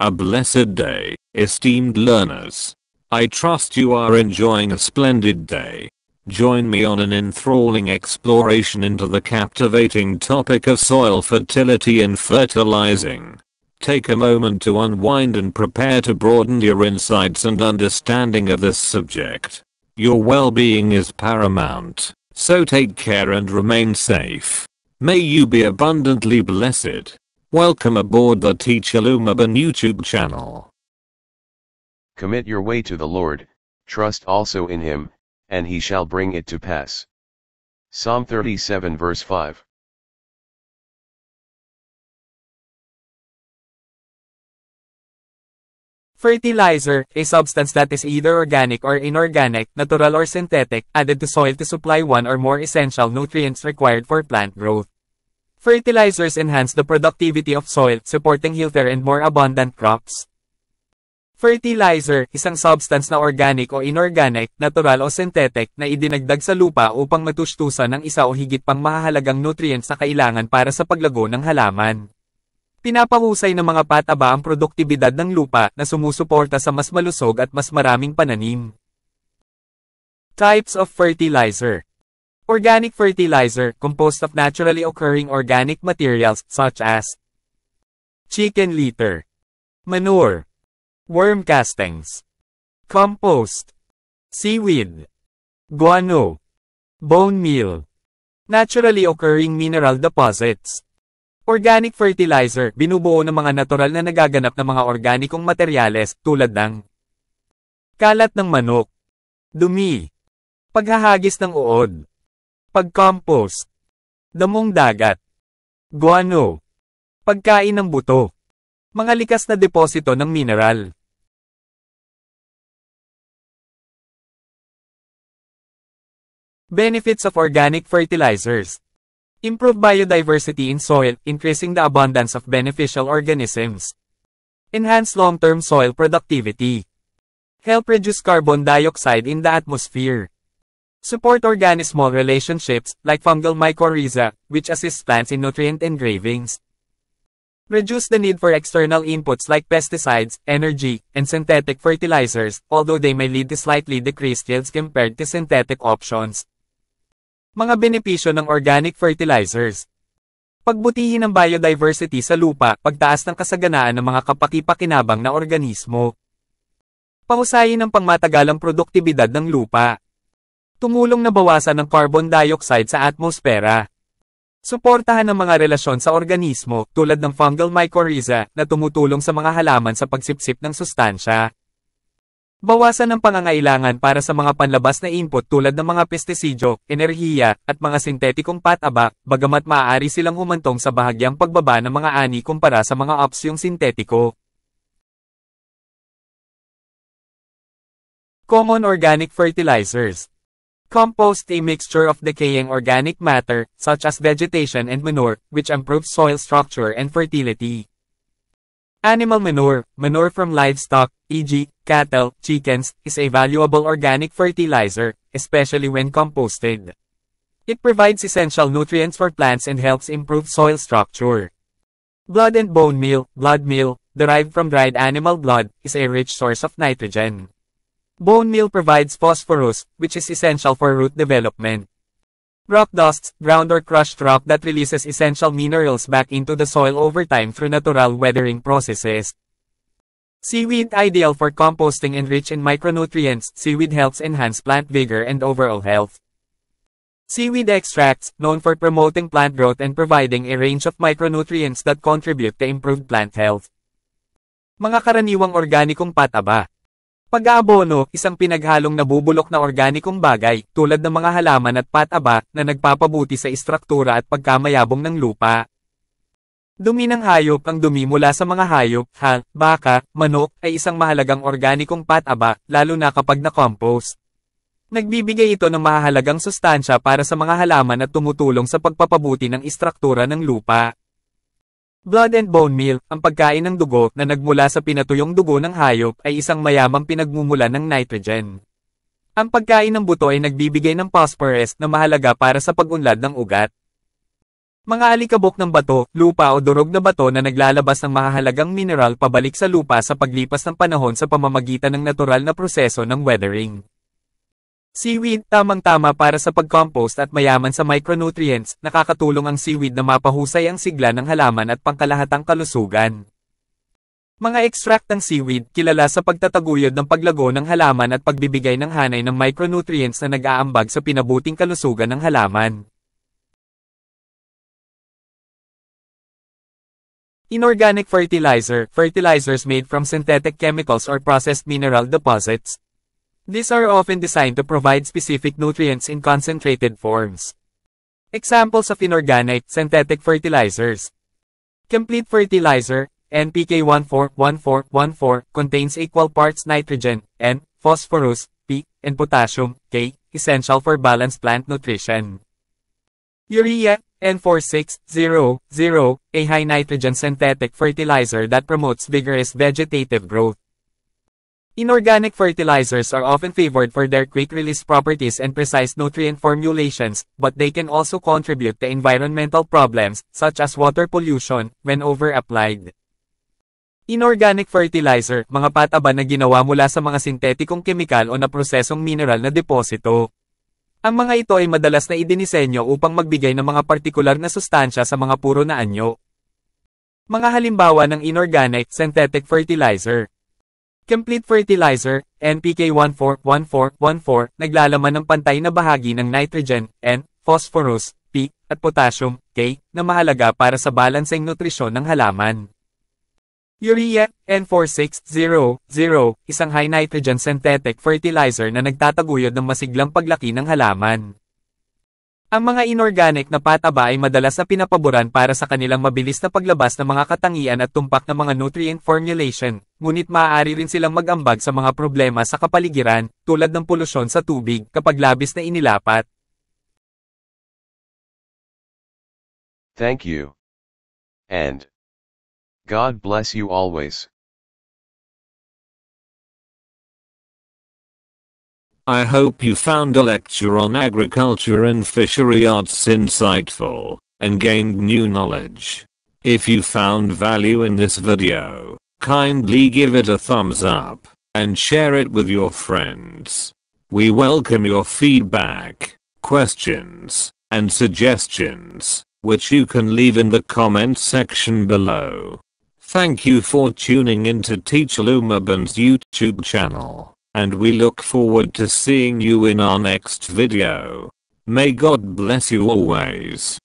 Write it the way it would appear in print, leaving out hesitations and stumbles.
A blessed day, esteemed learners. I trust you are enjoying a splendid day. Join me on an enthralling exploration into the captivating topic of soil fertility and fertilizing. Take a moment to unwind and prepare to broaden your insights and understanding of this subject. Your well-being is paramount, so take care and remain safe. May you be abundantly blessed. Welcome aboard the Teacher Lumabon YouTube channel. Commit your way to the Lord, trust also in him, and he shall bring it to pass. Psalm 37 verse 5. Fertilizer, a substance that is either organic or inorganic, natural or synthetic, added to soil to supply one or more essential nutrients required for plant growth. Fertilizers enhance the productivity of soil, supporting healthier and more abundant crops. Fertilizer, isang substance na organic o inorganic, natural o synthetic, na idinagdag sa lupa upang matustusan ng isa o higit pang mahahalagang nutrients na kailangan para sa paglago ng halaman. Pinapahusay ng mga pataba ang produktibidad ng lupa na sumusuporta sa mas malusog at mas maraming pananim. Types of fertilizer. Organic fertilizer, composed of naturally occurring organic materials such as chicken litter, manure, worm castings, compost, seaweed, guano, bone meal, naturally occurring mineral deposits. Organic fertilizer, binubuo ng mga natural na nagaganap na mga organikong materyales tulad ng kalat ng manok, dumi, paghahagis ng uod, pag-compost, damong dagat, guano, pagkain ng buto, mga likas na deposito ng mineral. Benefits of organic fertilizers. Improve biodiversity in soil, increasing the abundance of beneficial organisms. Enhance long-term soil productivity. Help reduce carbon dioxide in the atmosphere. Support organismal relationships, like fungal mycorrhiza, which assist plants in nutrient engravings. Reduce the need for external inputs like pesticides, energy, and synthetic fertilizers, although they may lead to slightly decreased yields compared to synthetic options. Mga benepisyo ng organic fertilizers. Pagbutihin ng biodiversity sa lupa, pagtaas ng kasaganaan ng mga kapaki-pakinabang na organismo. Pahusayin ng pangmatagalang produktibidad ng lupa. Tumulong na bawasan ng carbon dioxide sa atmosfera. Suportahan ang mga relasyon sa organismo, tulad ng fungal mycorrhiza, na tumutulong sa mga halaman sa pagsipsip ng sustansya. Bawasan ang pangangailangan para sa mga panlabas na input tulad ng mga pestisidyo, enerhiya, at mga sintetikong pataba, bagamat maaari silang humantong sa bahagyang pagbaba ng mga ani kumpara sa mga opsyong sintetiko. Common organic fertilizers. Compost, a mixture of decaying organic matter, such as vegetation and manure, which improves soil structure and fertility. Animal manure, manure from livestock, e.g., cattle, chickens, is a valuable organic fertilizer, especially when composted. It provides essential nutrients for plants and helps improve soil structure. Blood and bone meal, blood meal, derived from dried animal blood, is a rich source of nitrogen. Bone meal provides phosphorus, which is essential for root development. Rock dusts, ground or crushed rock that releases essential minerals back into the soil over time through natural weathering processes. Seaweed, ideal for composting and rich in micronutrients, seaweed helps enhance plant vigor and overall health. Seaweed extracts, known for promoting plant growth and providing a range of micronutrients that contribute to improved plant health. Mga karaniwang organikong pataba. Pag-aabono, isang pinaghalong nabubulok na organikong bagay, tulad ng mga halaman at pataba, na nagpapabuti sa istruktura at pagkamayabong ng lupa. Dumi ng hayop. Ang dumi mula sa mga hayop, baka, manok, ay isang mahalagang organikong pataba, lalo na kapag na-compost. Nagbibigay ito ng mahalagang sustansya para sa mga halaman at tumutulong sa pagpapabuti ng istruktura ng lupa. Blood and bone meal, ang pagkain ng dugo na nagmula sa pinatuyong dugo ng hayop ay isang mayamang pinagmumulan ng nitrogen. Ang pagkain ng buto ay nagbibigay ng phosphorus na mahalaga para sa pag-unlad ng ugat. Mga alikabok ng bato, lupa o durog na bato na naglalabas ng mahahalagang mineral pabalik sa lupa sa paglipas ng panahon sa pamamagitan ng natural na proseso ng weathering. Seaweed, tamang-tama para sa pag-compost at mayaman sa micronutrients, nakakatulong ang seaweed na mapahusay ang sigla ng halaman at pangkalahatang kalusugan. Mga extract ng seaweed, kilala sa pagtataguyod ng paglago ng halaman at pagbibigay ng hanay ng micronutrients na nag-aambag sa pinabuting kalusugan ng halaman. Inorganic fertilizer, fertilizers made from synthetic chemicals or processed mineral deposits. These are often designed to provide specific nutrients in concentrated forms. Examples of inorganic, synthetic fertilizers. Complete fertilizer, NPK 14-14-14, contains equal parts nitrogen, N, phosphorus, P, and potassium, K, essential for balanced plant nutrition. Urea, N4600, a high nitrogen synthetic fertilizer that promotes vigorous vegetative growth. Inorganic fertilizers are often favored for their quick-release properties and precise nutrient formulations, but they can also contribute to environmental problems, such as water pollution, when over-applied. Inorganic fertilizer, mga pataba na ginawa mula sa mga sintetikong kemikal o naprosesong mineral na deposito. Ang mga ito ay madalas na idinisenyo upang magbigay ng mga partikular na sustansya sa mga puro na anyo. Mga halimbawa ng inorganic, synthetic fertilizer. Complete fertilizer, NPK 14-14-14, naglalaman ng pantay na bahagi ng nitrogen, N, phosphorus, P, at potassium, K, na mahalaga para sa balanseng nutrisyon ng halaman. Urea, N4600, isang high nitrogen synthetic fertilizer na nagtataguyod ng masiglang paglaki ng halaman. Ang mga inorganic na pataba ay madalas na pinapaboran para sa kanilang mabilis na paglabas ng mga katangian at tumpak na mga nutrient formulation, ngunit maaari rin silang mag-ambag sa mga problema sa kapaligiran, tulad ng polusyon sa tubig kapag labis na inilapat. Thank you. And God bless you always. I hope you found a lecture on agriculture and fishery arts insightful, and gained new knowledge. If you found value in this video, kindly give it a thumbs up, and share it with your friends. We welcome your feedback, questions, and suggestions, which you can leave in the comment section below. Thank you for tuning into Teacher Lumaband's YouTube channel. And we look forward to seeing you in our next video. May God bless you always.